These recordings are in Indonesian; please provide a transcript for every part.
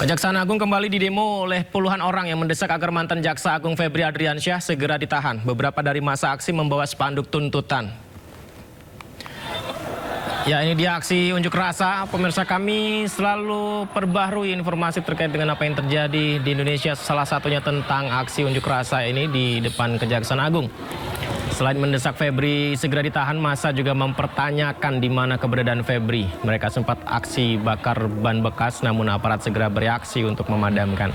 Kejaksaan Agung kembali didemo oleh puluhan orang yang mendesak agar mantan Jaksa Agung Febri Adriansyah segera ditahan. Beberapa dari masa aksi membawa spanduk tuntutan. Ya, ini dia aksi unjuk rasa. Pemirsa, kami selalu perbaharui informasi terkait dengan apa yang terjadi di Indonesia. Salah satunya tentang aksi unjuk rasa ini di depan Kejaksaan Agung. Selain mendesak Febri segera ditahan, massa juga mempertanyakan di mana keberadaan Febri. Mereka sempat aksi bakar ban bekas, namun aparat segera bereaksi untuk memadamkan.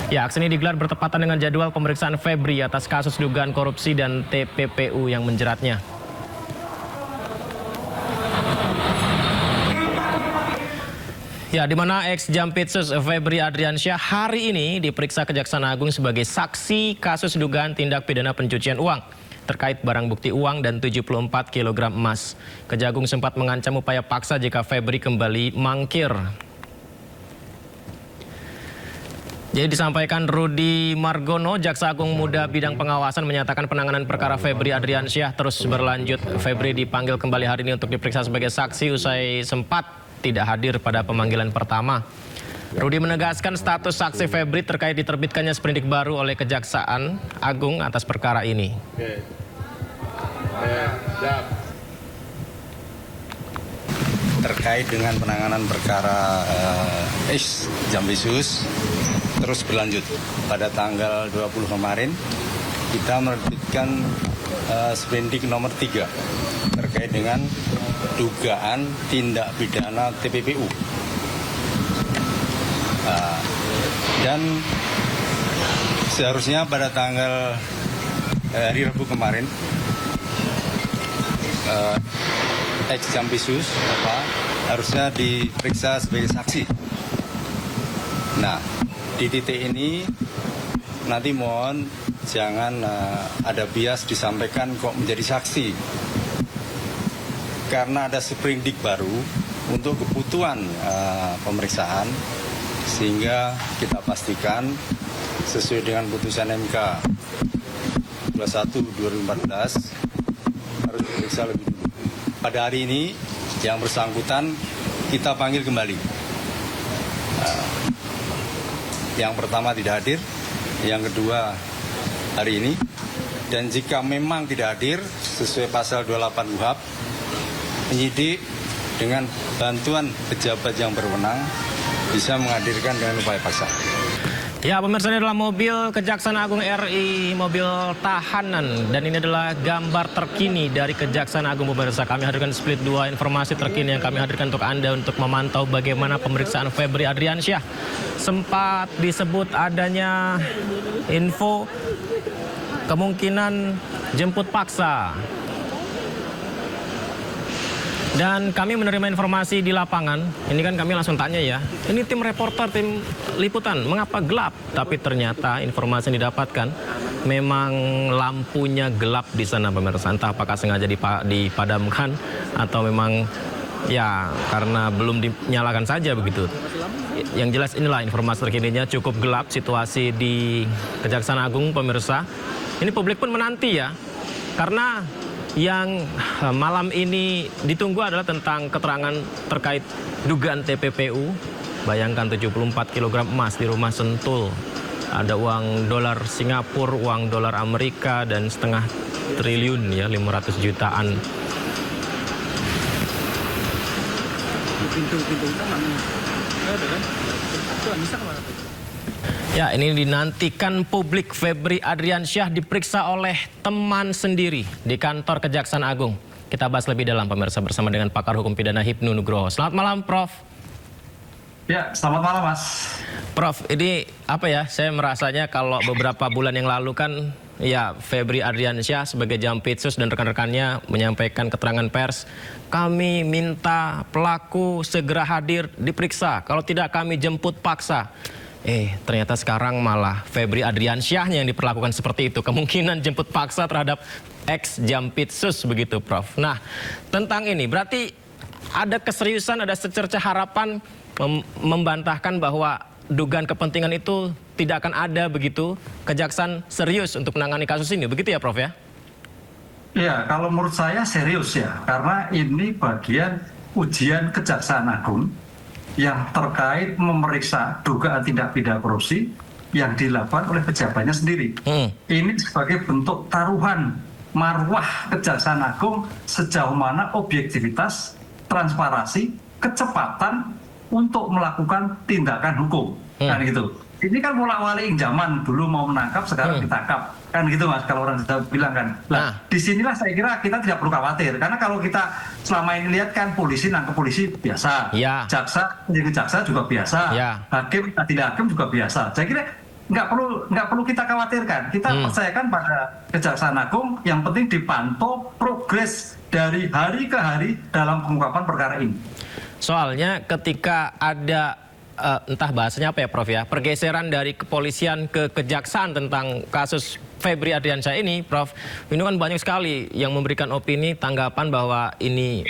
Ya, aksi ini digelar bertepatan dengan jadwal pemeriksaan Febri atas kasus dugaan korupsi dan TPPU yang menjeratnya. Ya, di mana ex-Jampitsus Febri Adriansyah hari ini diperiksa Kejaksaan Agung sebagai saksi kasus dugaan tindak pidana pencucian uang terkait barang bukti uang dan 74 kg emas. Kejagung sempat mengancam upaya paksa jika Febri kembali mangkir. Jadi disampaikan Rudi Margono, Jaksa Agung Muda Bidang Pengawasan, menyatakan penanganan perkara Febri Adriansyah terus berlanjut. Febri dipanggil kembali hari ini untuk diperiksa sebagai saksi usai sempat tidak hadir pada pemanggilan pertama. Rudi menegaskan status saksi Febri terkait diterbitkannya sprindik baru oleh Kejaksaan Agung atas perkara ini. Terkait dengan penanganan perkara ex-Jampitsus terus berlanjut. Pada tanggal 20 kemarin kita menerbitkan sprindik nomor 3 terkait dengan dugaan tindak pidana TPPU. Dan seharusnya pada tanggal hari Rabu kemarin ex-Jampitsus harusnya diperiksa sebagai saksi. Nah, di titik ini nanti mohon jangan ada bias disampaikan kok menjadi saksi, karena ada sprindik baru untuk kebutuhan pemeriksaan, sehingga kita pastikan sesuai dengan putusan MK 21/2014 harus diperiksa lebih dulu. Pada hari ini yang bersangkutan kita panggil kembali. Yang pertama tidak hadir, yang kedua hari ini, dan jika memang tidak hadir sesuai pasal 28 KUHP, penyidik dengan bantuan pejabat yang berwenang bisa menghadirkan dengan upaya paksa. Ya, pemirsa, ini adalah mobil Kejaksaan Agung RI, mobil tahanan, dan ini adalah gambar terkini dari Kejaksaan Agung. Pemirsa, kami hadirkan split 2 informasi terkini yang kami hadirkan untuk Anda untuk memantau bagaimana pemeriksaan Febri Adriansyah. Sempat disebut adanya info kemungkinan jemput paksa. Dan kami menerima informasi di lapangan, ini kan kami langsung tanya ya, ini tim reporter, tim liputan, mengapa gelap? Tapi ternyata informasi yang didapatkan, memang lampunya gelap di sana, pemirsa. Entah apakah sengaja dipadamkan, atau memang ya karena belum dinyalakan saja begitu. Yang jelas inilah informasi terkininya, cukup gelap situasi di Kejaksaan Agung, pemirsa. Ini publik pun menanti ya, karena yang malam ini ditunggu adalah tentang keterangan terkait dugaan TPPU. Bayangkan 74 kg emas di rumah Sentul. Ada uang dolar Singapura, uang dolar Amerika, dan setengah triliun ya, 500 jutaan. Ya, ini dinantikan publik. Febri Adriansyah diperiksa oleh teman sendiri di kantor Kejaksaan Agung. Kita bahas lebih dalam, pemirsa, bersama dengan pakar hukum pidana Hipnu Nugroho. Selamat malam, Prof. Ya, selamat malam, Mas. Prof, ini apa ya, saya merasanya kalau beberapa bulan yang lalu kan ya Febri Adriansyah sebagai Jampitsus dan rekan-rekannya menyampaikan keterangan pers, kami minta pelaku segera hadir diperiksa, kalau tidak kami jemput paksa. Ternyata sekarang malah Febri Adriansyahnya yang diperlakukan seperti itu. Kemungkinan jemput paksa terhadap ex-Jampitsus begitu, Prof. Nah, tentang ini berarti ada keseriusan, ada secerca harapan membantahkan bahwa dugaan kepentingan itu tidak akan ada begitu. Kejaksaan serius untuk menangani kasus ini, begitu ya, Prof ya? Ya, kalau menurut saya serius ya, karena ini bagian ujian Kejaksaan Agung yang terkait memeriksa dugaan tindak pidana korupsi yang dilakukan oleh pejabatnya sendiri. Ini sebagai bentuk taruhan marwah Kejaksaan Agung sejauh mana objektivitas, transparansi, kecepatan untuk melakukan tindakan hukum. Kan gitu. Ini kan mulai zaman dulu mau menangkap, sekarang ditangkap. Kan gitu Mas, kalau orang Jawa bilang kan. Nah, disinilah saya kira kita tidak perlu khawatir. Karena kalau kita selama ini lihat kan polisi nangkep polisi biasa. Ya. Jaksa juga biasa. Ya. Hakim, tidak hakim juga biasa. Saya kira nggak perlu kita khawatirkan. Kita percayakan pada Kejaksaan Agung, yang penting dipantau progres dari hari ke hari dalam pengungkapan perkara ini. Soalnya ketika ada entah bahasanya apa ya Prof ya, pergeseran dari kepolisian ke kejaksaan tentang kasus Febri Ardiansyah ini, Prof, ini kan banyak sekali yang memberikan opini, tanggapan bahwa ini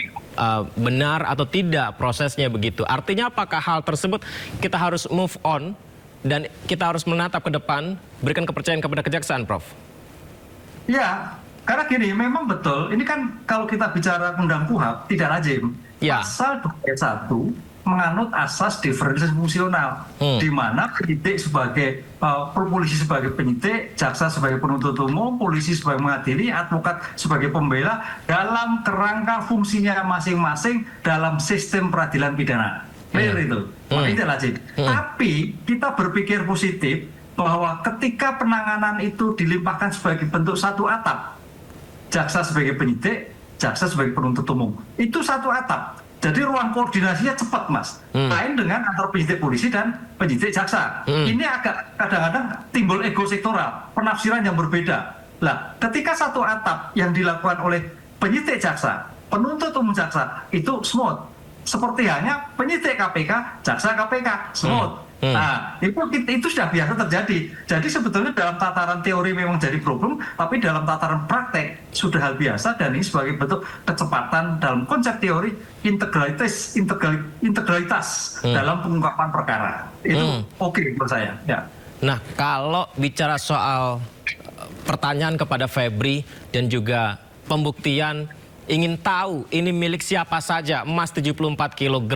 benar atau tidak prosesnya begitu. Artinya apakah hal tersebut kita harus move on dan kita harus menatap ke depan, berikan kepercayaan kepada kejaksaan, Prof? Ya, karena gini, memang betul, ini kan kalau kita bicara undang KUHP tidak lazim. Ya. Pasal 21 menganut asas diferensiasi fungsional, di mana penyidik sebagai polisi sebagai penyidik, jaksa sebagai penuntut umum, polisi sebagai mengadili, advokat sebagai pembela dalam kerangka fungsinya masing-masing dalam sistem peradilan pidana. Clear itu, makanya tidak lazim. Tapi kita berpikir positif bahwa ketika penanganan itu dilimpahkan sebagai bentuk satu atap, jaksa sebagai penyidik, jaksa sebagai penuntut umum, itu satu atap. Jadi ruang koordinasinya cepat, Mas. Lain dengan antar penyidik polisi dan penyidik jaksa. Ini agak kadang-kadang timbul ego sektoral, penafsiran yang berbeda. Lah, ketika satu atap yang dilakukan oleh penyidik jaksa, penuntut umum jaksa, itu smooth. Seperti hanya penyidik KPK, jaksa KPK, smooth. Nah, itu sudah biasa terjadi. Jadi sebetulnya dalam tataran teori memang jadi problem, tapi dalam tataran praktek sudah hal biasa, dan ini sebagai bentuk kecepatan dalam konsep teori integralitas dalam pengungkapan perkara. Itu oke menurut saya. Ya. Nah, kalau bicara soal pertanyaan kepada Febri dan juga pembuktian, ingin tahu ini milik siapa saja, emas 74 kg,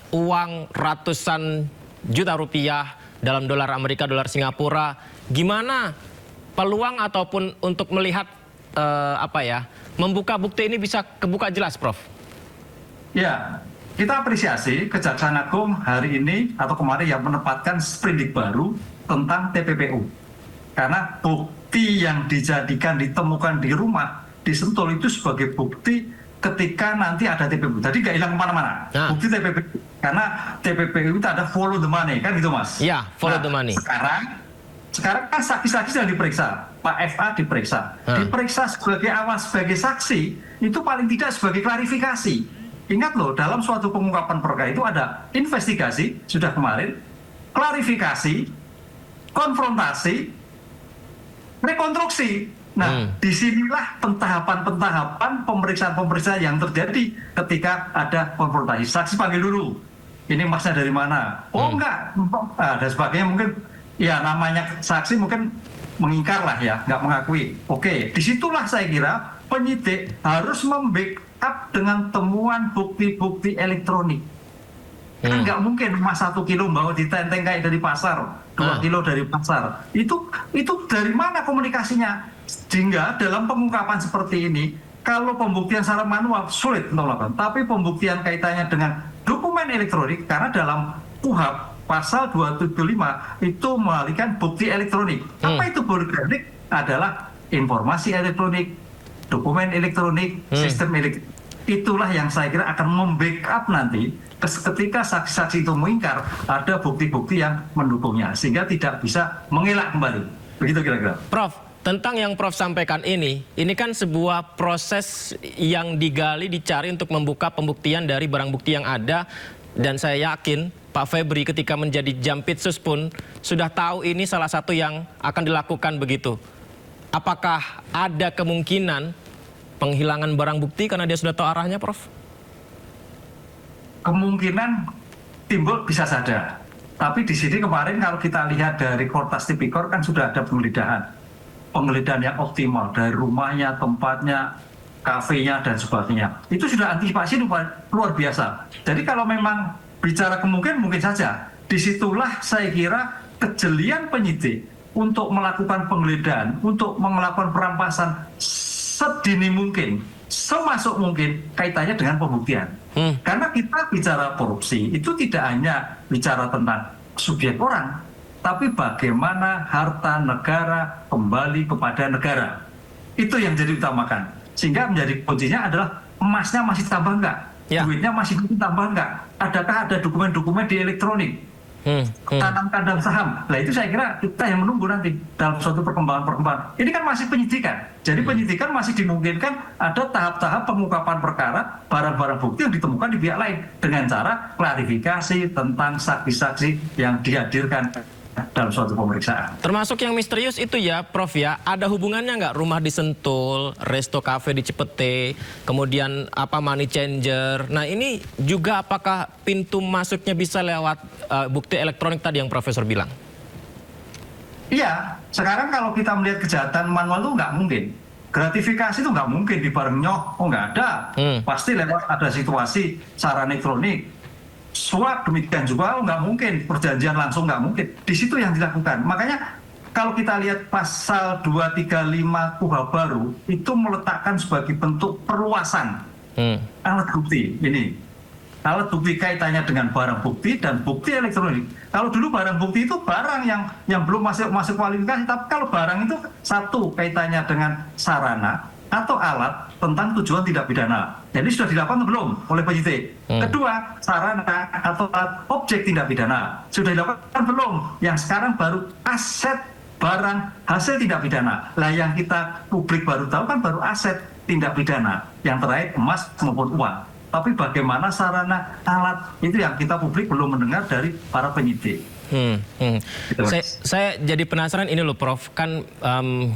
uang ratusan juta rupiah dalam dolar Amerika, dolar Singapura, gimana peluang ataupun untuk melihat membuka bukti ini bisa kebuka jelas, Prof? Ya, kita apresiasi Kejaksaan Agung hari ini atau kemarin yang menempatkan sprindik baru tentang TPPU. Karena bukti yang ditemukan di rumah di Sentul itu sebagai bukti ketika nanti ada TPPU. Jadi nggak hilang kemana-mana. Bukti TPPU. Karena TPPU itu ada follow the money, kan gitu Mas? Iya, follow the money. Sekarang kan saksi-saksi sedang diperiksa. Pak FA diperiksa. Diperiksa sebagai awas, sebagai saksi, itu paling tidak sebagai klarifikasi. Ingat loh, dalam suatu pengungkapan perkara itu ada investigasi, sudah kemarin, klarifikasi, konfrontasi, rekonstruksi. Nah, disinilah pentahapan-pentahapan pemeriksaan-pemeriksaan yang terjadi ketika ada konfrontasi. Saksi panggil dulu, ini masnya dari mana? Oh enggak, dan sebagainya. Mungkin ya namanya saksi mungkin mengingkar lah ya, nggak mengakui. Oke, disitulah saya kira penyidik harus membackup dengan temuan bukti-bukti elektronik. Kan nggak mungkin emas 1 kilo bawa ditenteng kayak dari pasar, 2 kilo dari pasar. Itu dari mana komunikasinya? Sehingga dalam pengungkapan seperti ini, kalau pembuktian secara manual sulit untuk melakukan, tapi pembuktian kaitannya dengan dokumen elektronik, karena dalam KUHP pasal 275 itu mengalihkan bukti elektronik. Apa itu bukti elektronik? Adalah informasi elektronik, dokumen elektronik, sistem elektronik. Itulah yang saya kira akan membackup nanti ketika saksi-saksi itu mengingkar, ada bukti-bukti yang mendukungnya, sehingga tidak bisa mengelak kembali. Begitu kira-kira. Prof, tentang yang Prof sampaikan ini kan sebuah proses yang digali, dicari untuk membuka pembuktian dari barang bukti yang ada. Dan saya yakin Pak Febri ketika menjadi Jampitsus pun sudah tahu ini salah satu yang akan dilakukan begitu. Apakah ada kemungkinan penghilangan barang bukti karena dia sudah tahu arahnya, Prof? Kemungkinan timbul bisa saja. Tapi di sini kemarin kalau kita lihat dari Kortas Tipikor kan sudah ada penggeledahan yang optimal dari rumahnya, tempatnya, kafenya dan sebagainya. Itu sudah antisipasi luar biasa. Jadi kalau memang bicara kemungkinan mungkin saja. Disitulah saya kira kejelian penyidik untuk melakukan penggeledahan, untuk melakukan perampasan sedini mungkin, semasuk mungkin kaitannya dengan pembuktian. Karena kita bicara korupsi itu tidak hanya bicara tentang subjek orang, tapi bagaimana harta negara kembali kepada negara. Itu yang jadi utamakan. Sehingga menjadi kuncinya adalah emasnya masih tambah enggak? Duitnya masih tambah enggak? Adakah ada dokumen-dokumen di elektronik? Tanam kandang saham. Nah itu saya kira kita yang menunggu nanti dalam suatu perkembangan. Ini kan masih penyidikan. Jadi penyidikan masih dimungkinkan ada tahap-tahap pengungkapan perkara, barang-barang bukti yang ditemukan di pihak lain dengan cara klarifikasi tentang saksi-saksi yang dihadirkan dalam suatu pemeriksaan. Termasuk yang misterius itu ya Prof ya, ada hubungannya nggak rumah di Sentul, resto cafe di Cipete, kemudian money changer. Nah ini juga apakah pintu masuknya bisa lewat bukti elektronik tadi yang Profesor bilang? Iya, sekarang kalau kita melihat kejahatan manual itu nggak mungkin. Gratifikasi itu nggak mungkin di bareng nyoh, nggak ada. Pasti lewat ada situasi secara elektronik. Suap demikian juga nggak mungkin, perjanjian langsung nggak mungkin. Di situ yang dilakukan. Makanya kalau kita lihat pasal 235 KUHP baru itu meletakkan sebagai bentuk perluasan alat bukti ini. Alat bukti kaitannya dengan barang bukti dan bukti elektronik. Kalau dulu barang bukti itu barang yang belum masuk kualifikasi, tapi kalau barang itu satu kaitannya dengan sarana atau alat tentang tujuan tindak pidana. Jadi sudah dilakukan belum oleh penyidik? Kedua, sarana atau alat objek tindak pidana. Sudah dilakukan belum? Yang sekarang baru aset barang hasil tindak pidana. Lah yang kita publik baru tahu kan baru aset tindak pidana. Yang terakhir emas maupun uang. Tapi bagaimana sarana alat itu yang kita publik belum mendengar dari para penyidik. Saya jadi penasaran ini loh Prof, kan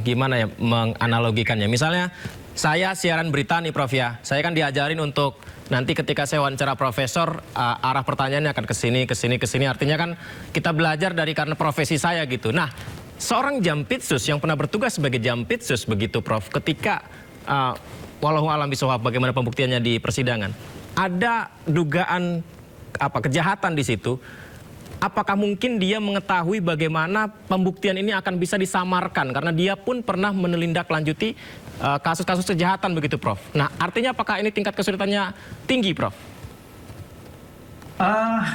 gimana ya menganalogikannya. Misalnya saya siaran berita nih Prof ya, saya kan diajarin untuk nanti ketika saya wawancara profesor arah pertanyaannya akan ke sini. Artinya kan kita belajar dari karena profesi saya gitu. Nah seorang jampitsus yang pernah bertugas sebagai jampitsus begitu Prof, ketika walau alam bisawab bagaimana pembuktiannya di persidangan, ada dugaan kejahatan di situ. Apakah mungkin dia mengetahui bagaimana pembuktian ini akan bisa disamarkan karena dia pun pernah menindaklanjuti kasus-kasus kejahatan begitu Prof. Nah artinya apakah ini tingkat kesulitannya tinggi Prof?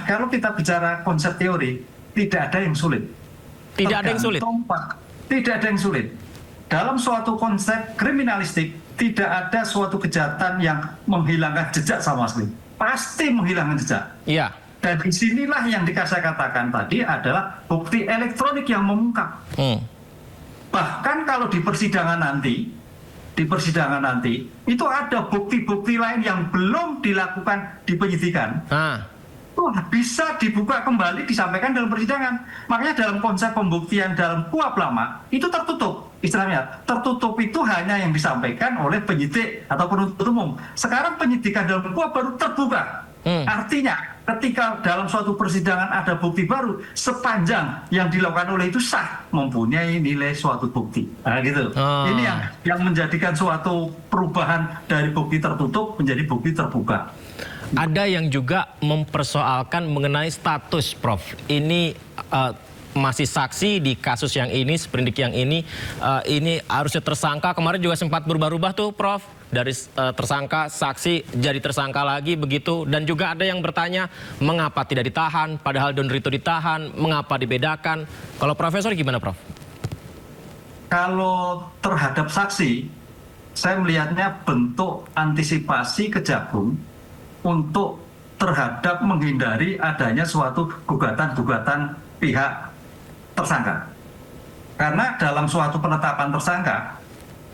Kalau kita bicara konsep teori tidak ada yang sulit. Tidak ada yang sulit? Tidak ada yang sulit. Dalam suatu konsep kriminalistik tidak ada suatu kejahatan yang menghilangkan jejak sama sekali. Pasti menghilangkan jejak. Iya. Dan disinilah yang saya katakan tadi adalah bukti elektronik yang mengungkap. Bahkan kalau di persidangan nanti, itu ada bukti-bukti lain yang belum dilakukan di penyidikan. Bisa dibuka kembali, disampaikan dalam persidangan. Makanya dalam konsep pembuktian dalam KUHP lama, itu tertutup. Istilahnya, tertutup itu hanya yang disampaikan oleh penyidik atau penuntut umum. Sekarang penyidikan dalam KUHP baru terbuka. Artinya ketika dalam suatu persidangan ada bukti baru, sepanjang yang dilakukan oleh itu sah, mempunyai nilai suatu bukti. Nah gitu. Ini yang menjadikan suatu perubahan dari bukti tertutup menjadi bukti terbuka. Ada yang juga mempersoalkan mengenai status Prof. Ini masih saksi di kasus yang ini, sprindik yang ini harusnya tersangka. Kemarin juga sempat berubah-ubah tuh Prof. Dari tersangka, saksi jadi tersangka lagi begitu. Dan juga ada yang bertanya mengapa tidak ditahan, padahal Don Rito ditahan, mengapa dibedakan. Kalau Profesor gimana Prof? Kalau terhadap saksi, saya melihatnya bentuk antisipasi Kejagung untuk terhadap menghindari adanya suatu gugatan-gugatan pihak tersangka. Karena dalam suatu penetapan tersangka,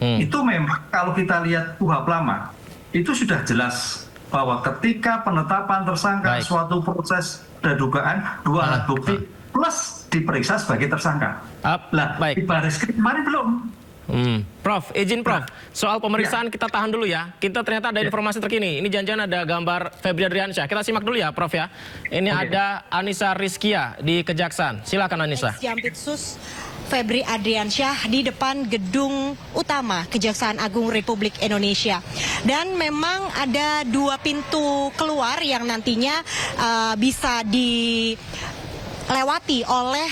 itu memang kalau kita lihat KUHP lama, itu sudah jelas bahwa ketika penetapan tersangka suatu proses dan dugaan, dua alat bukti plus diperiksa sebagai tersangka. Di Baris kemarin belum. Prof, izin Prof, soal pemeriksaan kita tahan dulu ya. Kita ternyata ada informasi terkini. Ini janjian ada gambar Febri Adriansyah. Kita simak dulu ya Prof ya. Ini ada Anissa Rizkia di Kejaksaan. Silakan Anissa. Jampitsus Febri Adriansyah di depan gedung utama Kejaksaan Agung Republik Indonesia. Dan memang ada 2 pintu keluar yang nantinya bisa dilewati oleh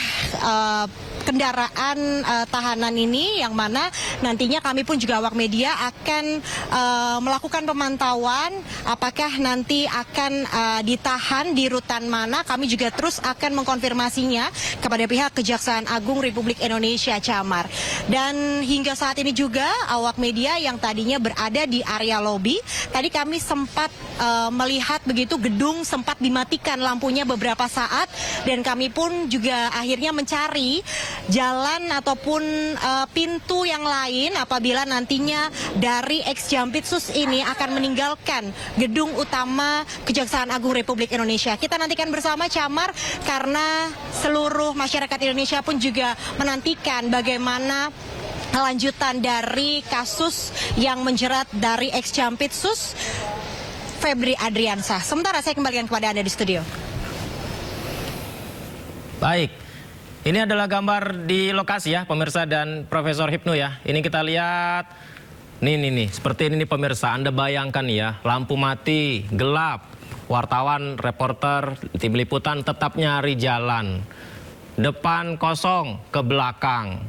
kendaraan tahanan ini, yang mana nantinya kami pun juga awak media akan melakukan pemantauan apakah nanti akan ditahan di rutan mana. Kami juga terus akan mengkonfirmasinya kepada pihak Kejaksaan Agung Republik Indonesia Camar. Dan hingga saat ini juga awak media yang tadinya berada di area lobi, tadi kami sempat melihat begitu gedung sempat dimatikan lampunya beberapa saat, dan kami pun juga akhirnya mencari jalan ataupun pintu yang lain apabila nantinya dari ex-Jampitsus ini akan meninggalkan gedung utama Kejaksaan Agung Republik Indonesia. Kita nantikan bersama Camar, karena seluruh masyarakat Indonesia pun juga menantikan bagaimana lanjutan dari kasus yang menjerat dari ex-Jampitsus Febri Adriansyah. Sementara saya kembalikan kepada Anda di studio. Baik. Ini adalah gambar di lokasi ya pemirsa dan Profesor Hipnu ya. Ini kita lihat, nih, seperti ini nih pemirsa. Anda bayangkan ya, lampu mati, gelap. Wartawan, reporter, tim liputan tetap nyari jalan. Depan kosong, ke belakang.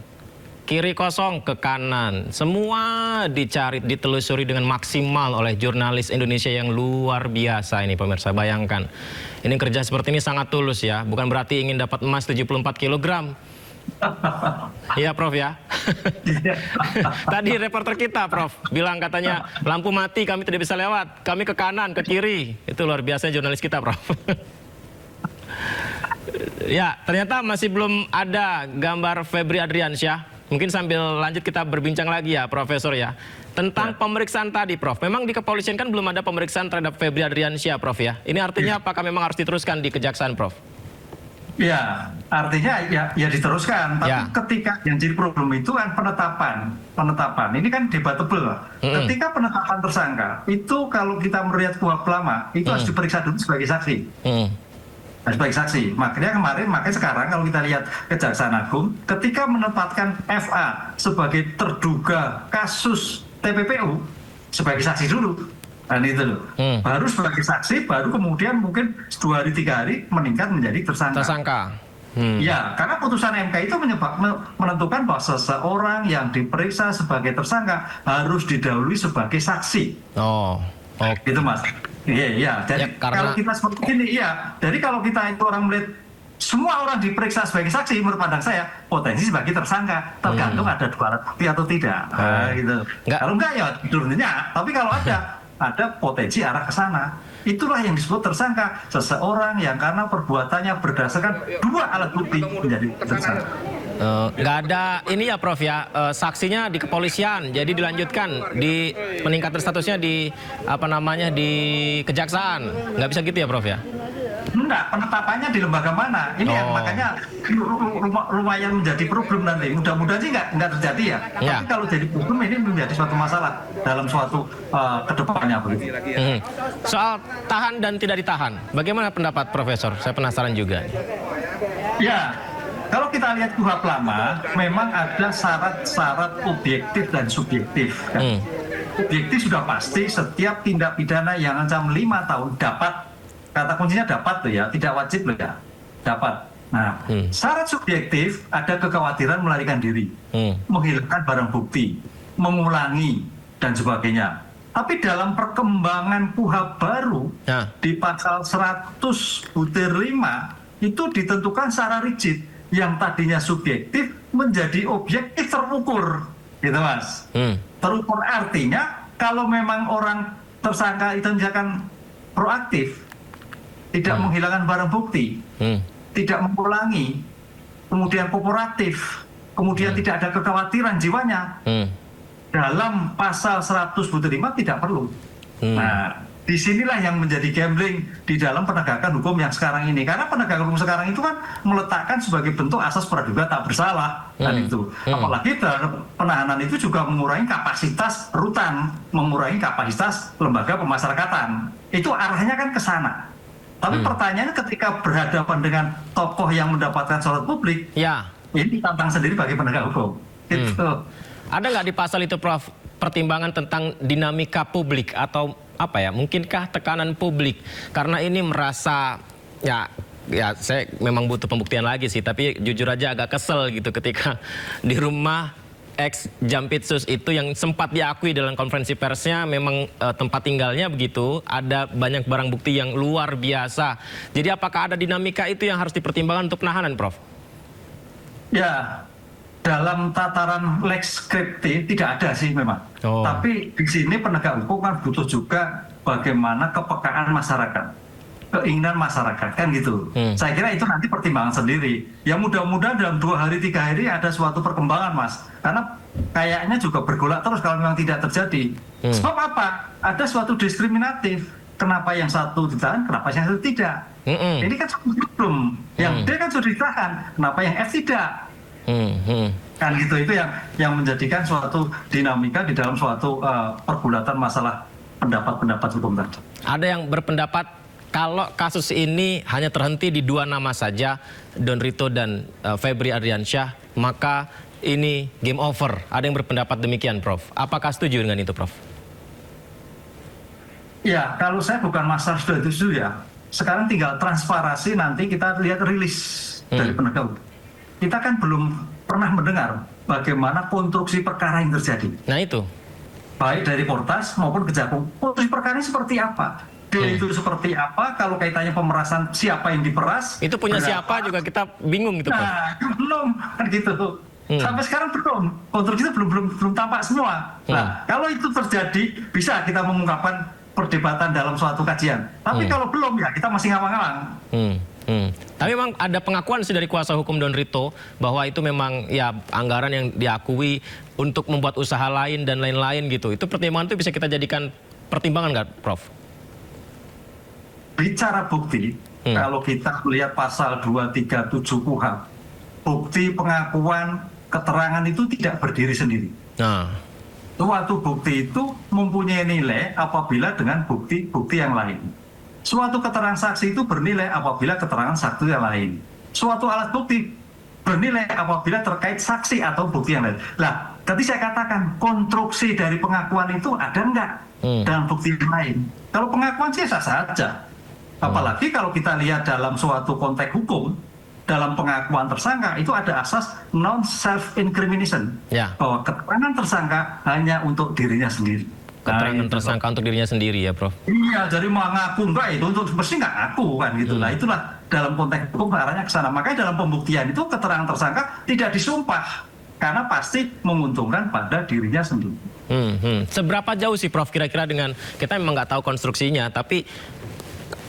Kiri kosong, ke kanan. Semua dicari, ditelusuri dengan maksimal oleh jurnalis Indonesia yang luar biasa ini pemirsa. Bayangkan, ini kerja seperti ini sangat tulus ya. Bukan berarti ingin dapat emas 74 kg. Iya Prof ya. Tadi reporter kita Prof bilang katanya lampu mati kami tidak bisa lewat. Kami ke kanan, ke kiri. Itu luar biasa jurnalis kita Prof. Ya, ternyata masih belum ada gambar Febri Adriansyah. Mungkin sambil lanjut kita berbincang lagi ya Profesor ya. Tentang pemeriksaan tadi Prof. Memang di kepolisian kan belum ada pemeriksaan terhadap Febri Adriansyah Prof ya. Ini artinya apakah memang harus diteruskan di kejaksaan Prof? Ya, artinya ya diteruskan. Tapi ketika yang jadi problem itu kan penetapan. Ini kan debatable. Ketika penetapan tersangka, itu kalau kita melihat kuhap lama, itu harus diperiksa dulu sebagai saksi. Sebagai saksi. Makanya sekarang kalau kita lihat Kejaksaan Agung, ketika menempatkan FA sebagai terduga kasus TPPU sebagai saksi dulu, dan itu loh. Baru sebagai saksi, baru kemudian mungkin 2 hari 3 hari meningkat menjadi tersangka. Ya, karena putusan MK itu menentukan bahwa seseorang yang diperiksa sebagai tersangka harus didahului sebagai saksi. Gitu Mas. Iya. Jadi kalau kita seperti ini, Jadi kalau kita itu orang melihat semua orang diperiksa sebagai saksi, menurut pandang saya potensi sebagai tersangka, tergantung ada 2 alat bukti atau tidak. Gitu. Kalau enggak ya turunnya. Tapi kalau ada potensi arah ke sana. Itulah yang disebut tersangka, seseorang yang karena perbuatannya berdasarkan 2 alat bukti menjadi tersangka. Nggak ada ini ya Prof ya, saksinya di kepolisian, jadi dilanjutkan di peningkatan statusnya di di kejaksaan, nggak bisa gitu ya Prof ya? Enggak, penetapannya di lembaga mana? Ini yang makanya lumayan menjadi problem nanti. Mudah-mudahan sih nggak terjadi ya. Tapi kalau jadi problem ini menjadi suatu masalah dalam suatu kedepannya begitu. Soal tahan dan tidak ditahan, bagaimana pendapat Profesor? Saya penasaran juga. Ya. Kalau kita lihat kuhap lama, memang ada syarat-syarat objektif dan subjektif. Kan? Objektif sudah pasti setiap tindak pidana yang ancam 5 tahun dapat, kata kuncinya dapat tuh ya, tidak wajib loh ya, dapat. Nah, syarat subjektif ada kekhawatiran melarikan diri, menghilangkan barang bukti, mengulangi dan sebagainya. Tapi dalam perkembangan kuhap baru di pasal 100/5 itu ditentukan secara rigid. Yang tadinya subjektif menjadi objektif terukur, gitu Mas. Terukur artinya kalau memang orang tersangka itu misalkan proaktif, tidak menghilangkan barang bukti, tidak mengulangi, kemudian kooperatif, kemudian tidak ada kekhawatiran jiwanya, dalam pasal 100/5 tidak perlu. Nah, disinilah yang menjadi gambling di dalam penegakan hukum yang sekarang ini. Karena penegakan hukum sekarang itu kan meletakkan sebagai bentuk asas praduga tak bersalah. Dan itu. Apalagi dalam penahanan itu juga mengurangi kapasitas rutan, mengurangi kapasitas lembaga pemasyarakatan. Itu arahnya kan ke sana. Tapi pertanyaannya ketika berhadapan dengan tokoh yang mendapatkan sorot publik, ini tantang sendiri bagi penegak hukum. Itu. Ada nggak di pasal itu, Prof, pertimbangan tentang dinamika publik atau apa ya? Mungkinkah tekanan publik karena ini merasa ya saya memang butuh pembuktian lagi sih, tapi jujur aja agak kesel gitu ketika di rumah ex Jampitsus itu yang sempat diakui dalam konferensi persnya memang tempat tinggalnya begitu, ada banyak barang bukti yang luar biasa. Jadi apakah ada dinamika itu yang harus dipertimbangkan untuk penahanan, Prof? Ya, dalam tataran lex scripti tidak ada sih memang. Tapi di sini penegak hukum kan butuh juga bagaimana kepekaan masyarakat, keinginan masyarakat, kan gitu. Saya kira itu nanti pertimbangan sendiri. Ya mudah-mudahan dalam 2 hari 3 hari ada suatu perkembangan, Mas. Karena kayaknya juga bergolak terus kalau memang tidak terjadi. Sebab apa? Ada suatu diskriminatif. Kenapa yang satu ditahan, kenapa yang satu tidak? Ini kan belum. Yang D kan sudah ditahan, kenapa yang F tidak? Kan gitu, itu yang menjadikan suatu dinamika di dalam suatu pergulatan masalah pendapat-pendapat hukum tadi. Ada yang berpendapat kalau kasus ini hanya terhenti di 2 nama saja, Don Rito dan Febri Ardiansyah, maka ini game over. Ada yang berpendapat demikian, Prof. Apakah setuju dengan itu, Prof? Ya, kalau saya bukan masalah sudah setuju ya. Sekarang tinggal transparansi, nanti kita lihat rilis dari penegak hukum. Kita kan belum pernah mendengar bagaimana konstruksi perkara yang terjadi. Nah itu. Baik dari Portas maupun Kejagung. Konstruksi perkara ini seperti apa? Itu seperti apa? Kalau kaitannya pemerasan, siapa yang diperas? Itu punya berapa? Siapa juga kita bingung gitu, Prof. Nah, belum kan gitu. Sampai sekarang belum. Konstruksi itu belum tampak semua. Nah, kalau itu terjadi, bisa kita mengungkapkan perdebatan dalam suatu kajian. Tapi kalau belum, ya kita masih ngawang-ngawang. Tapi memang ada pengakuan sih dari kuasa hukum Don Rito bahwa itu memang ya anggaran yang diakui untuk membuat usaha lain dan lain-lain gitu. Itu pertimbangan itu bisa kita jadikan pertimbangan nggak, Prof? Bicara bukti, kalau kita melihat pasal 237 KUHP, bukti pengakuan keterangan itu tidak berdiri sendiri. Suatu bukti itu mempunyai nilai apabila dengan bukti-bukti yang lain. Suatu keterangan saksi itu bernilai apabila keterangan saksi yang lain. Suatu alat bukti bernilai apabila terkait saksi atau bukti yang lain. Nah, tadi saya katakan konstruksi dari pengakuan itu ada enggak dalam bukti yang lain? Kalau pengakuan sih sah saja. Apalagi kalau kita lihat dalam suatu konteks hukum, dalam pengakuan tersangka itu ada asas non self incrimination, bahwa keterangan tersangka hanya untuk dirinya sendiri. Keterangan tersangka untuk dirinya sendiri ya, Prof? Iya, jadi mau ngaku enggak itu untuk mesti nggak ngaku kan gitu. Nah itulah dalam konteks hukum arahnya ke sana. Makanya dalam pembuktian itu keterangan tersangka tidak disumpah karena pasti menguntungkan pada dirinya sendiri. Seberapa jauh sih, Prof, kira-kira dengan kita memang nggak tahu konstruksinya, tapi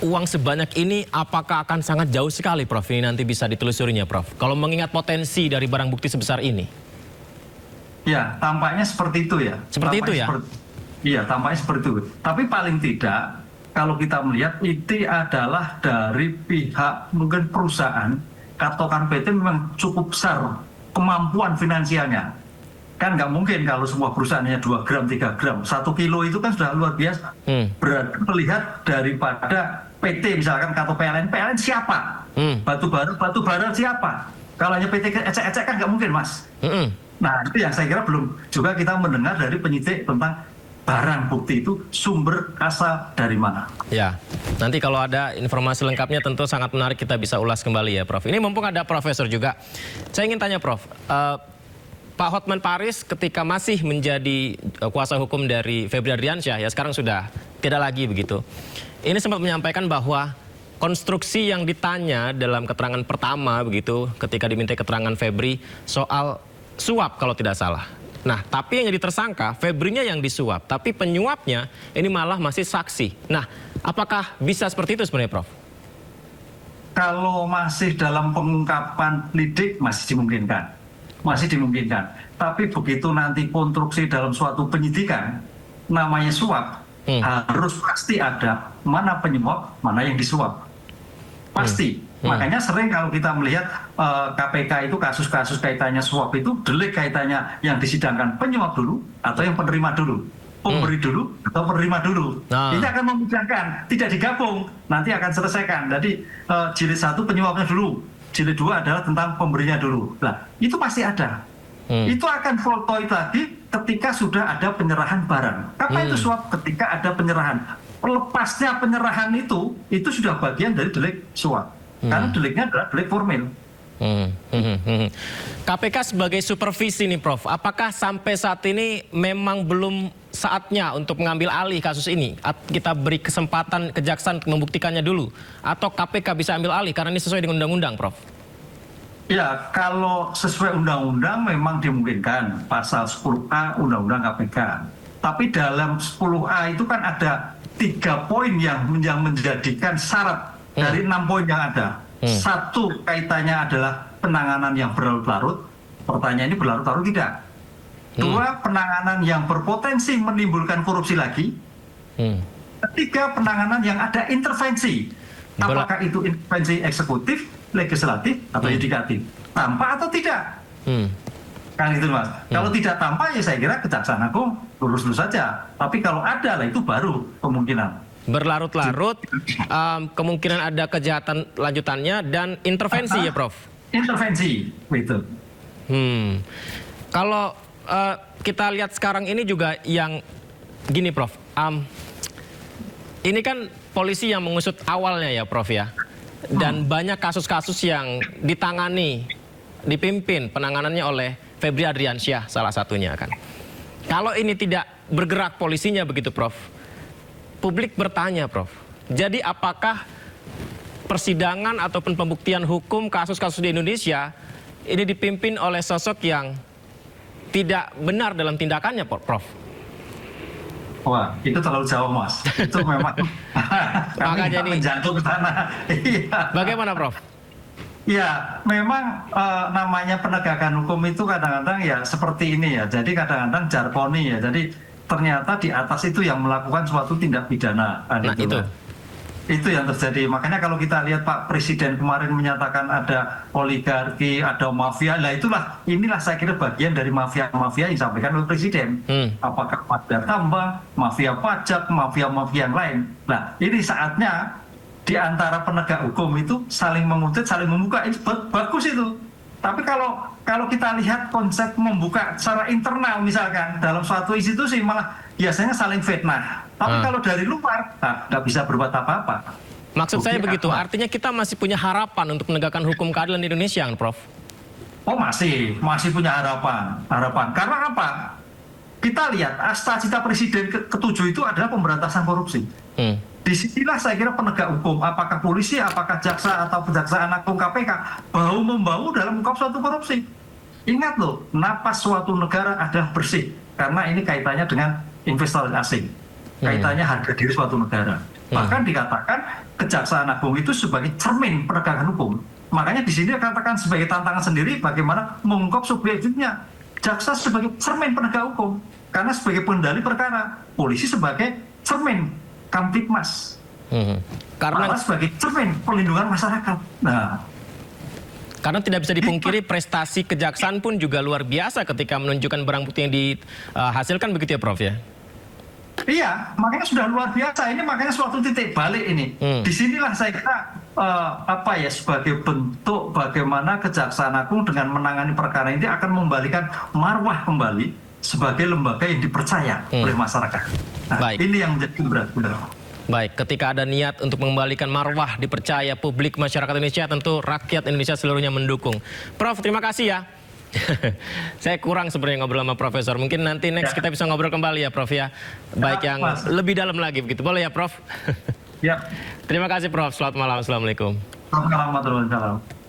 uang sebanyak ini apakah akan sangat jauh sekali, Prof, ini nanti bisa ditelusurinya, Prof? Kalau mengingat potensi dari barang bukti sebesar ini. Ya, tampaknya seperti itu ya. Seperti itu ya? Iya, tampaknya seperti itu. Tapi paling tidak, kalau kita melihat itu adalah dari pihak mungkin perusahaan, Katokan PT memang cukup besar kemampuan finansialnya. Kan nggak mungkin kalau semua perusahaannya 2 gram, 3 gram. 1 kilo itu kan sudah luar biasa. Berarti melihat daripada PT misalkan Kato PLN siapa? Batu bara siapa? Kalau hanya PT ecek-ecek kan nggak mungkin, Mas. Nah itu yang saya kira belum juga kita mendengar dari penyidik tentang barang bukti itu sumber asal dari mana. Ya, nanti kalau ada informasi lengkapnya tentu sangat menarik kita bisa ulas kembali ya, Prof. Ini mumpung ada Profesor juga. Saya ingin tanya, Prof. Pak Hotman Paris ketika masih menjadi kuasa hukum dari Febri Ardiansyah, ya sekarang sudah tidak lagi begitu. Ini sempat menyampaikan bahwa konstruksi yang ditanya dalam keterangan pertama begitu ketika diminta keterangan Febri soal suap kalau tidak salah. Nah, tapi yang jadi tersangka, Febrinya yang disuap, tapi penyuapnya ini malah masih saksi. Nah, apakah bisa seperti itu sebenarnya, Prof? Kalau masih dalam pengungkapan lidik masih dimungkinkan. Masih dimungkinkan. Tapi begitu nanti konstruksi dalam suatu penyidikan, namanya suap, harus pasti ada mana penyuap, mana yang disuap. Pasti. Makanya sering kalau kita melihat KPK itu kasus-kasus kaitannya suap itu delik kaitannya yang disidangkan penyuap dulu atau yang penerima dulu. Pemberi dulu atau penerima dulu. Ini akan memudahkan, tidak digabung, nanti akan selesaikan. Jadi jilid 1 penyuapnya dulu, jilid 2 adalah tentang pemberinya dulu. Nah, itu pasti ada. Itu akan voltoid lagi ketika sudah ada penyerahan barang. Apa itu suap? Ketika ada penyerahan. Lepasnya penyerahan itu sudah bagian dari delik suap. Karena deliknya adalah delik formil. KPK sebagai supervisi nih Prof, apakah sampai saat ini memang belum saatnya untuk mengambil alih kasus ini? Kita beri kesempatan kejaksaan untuk membuktikannya dulu? Atau KPK bisa ambil alih karena ini sesuai dengan undang-undang Prof? Ya, kalau sesuai undang-undang memang dimungkinkan pasal 10A Undang-Undang KPK. Tapi dalam 10A itu kan ada 3 poin yang menjadikan syarat dari 6 poin yang ada. Satu, kaitannya adalah penanganan yang berlarut-larut. Pertanyaan ini berlarut-larut tidak. 2, penanganan yang berpotensi menimbulkan korupsi lagi. 3, penanganan yang ada intervensi. Apakah itu intervensi eksekutif, legislatif, atau yudikatif? Tampak atau tidak? Kan itu Mas. Kalau tidak tampak ya saya kira Kejaksaan Agung lurus-lurus saja. Tapi kalau ada lah itu baru kemungkinan. Berlarut-larut, kemungkinan ada kejahatan lanjutannya dan intervensi ya Prof? Intervensi, betul. Kalau kita lihat sekarang ini juga yang gini Prof, ini kan polisi yang mengusut awalnya ya Prof ya, dan banyak kasus-kasus yang ditangani, dipimpin penanganannya oleh Febri Adriansyah salah satunya kan. Kalau ini tidak bergerak polisinya begitu Prof, publik bertanya Prof, jadi apakah persidangan ataupun pembuktian hukum kasus-kasus di Indonesia ini dipimpin oleh sosok yang tidak benar dalam tindakannya Prof? Wah, itu terlalu jauh Mas. Itu memang kami jadi menjatuh ke sana. Bagaimana Prof? Ya, memang namanya penegakan hukum itu kadang-kadang ya seperti ini ya. Jadi kadang-kadang jargoni ya. Jadi ternyata di atas itu yang melakukan suatu tindak pidana. Nah itu yang terjadi. Makanya kalau kita lihat Pak Presiden kemarin menyatakan ada oligarki, ada mafia, lah inilah saya kira bagian dari mafia-mafia yang disampaikan oleh Presiden. Apakah mafia tambang, mafia pajak, mafia-mafia yang lain. Nah, ini saatnya di antara penegak hukum itu saling mengutip, saling membuka, itu bagus itu. Tapi kalau kita lihat konsep membuka secara internal misalkan dalam suatu institusi malah biasanya saling fitnah. Tapi kalau dari luar nggak bisa berbuat apa-apa. Maksud saya begitu, artinya kita masih punya harapan untuk menegakkan hukum keadilan di Indonesia, Prof? Oh masih punya harapan. Karena apa? Kita lihat cita Presiden ke-7 itu adalah pemberantasan korupsi. Disinilah saya kira penegak hukum, apakah polisi, apakah jaksa atau Kejaksaan Agung KPK, bahu-membahu dalam mengungkap suatu korupsi. Ingat loh, napas suatu negara adalah bersih, karena ini kaitannya dengan investor asing, kaitannya harga diri suatu negara. Bahkan dikatakan Kejaksaan Agung itu sebagai cermin penegakan hukum. Makanya di sini dikatakan sebagai tantangan sendiri bagaimana mengungkap subjektifnya. Jaksa sebagai cermin penegak hukum, karena sebagai pengendali perkara, polisi sebagai cermin Kamtipmas, karena sebagai cermin perlindungan masyarakat. Nah, karena tidak bisa dipungkiri prestasi kejaksaan pun juga luar biasa ketika menunjukkan barang bukti yang dihasilkan begitu ya Prof ya? Iya, makanya sudah luar biasa. Ini makanya suatu titik balik ini. Disinilah saya kira sebagai bentuk bagaimana Kejaksaan Agung dengan menangani perkara ini akan membalikan marwah kembali sebagai lembaga yang dipercaya oleh masyarakat. Nah, ini yang menjadi berat-berat. Baik, ketika ada niat untuk mengembalikan marwah dipercaya publik masyarakat Indonesia, tentu rakyat Indonesia seluruhnya mendukung. Prof, terima kasih ya. Saya kurang sebenarnya ngobrol sama Profesor. Mungkin nanti next kita bisa ngobrol kembali ya Prof ya. Baik yang lebih dalam lagi begitu. Boleh ya Prof? Ya. Terima kasih Prof. Selamat malam. Assalamualaikum. Selamat malam warahmatullahi wabarakatuh.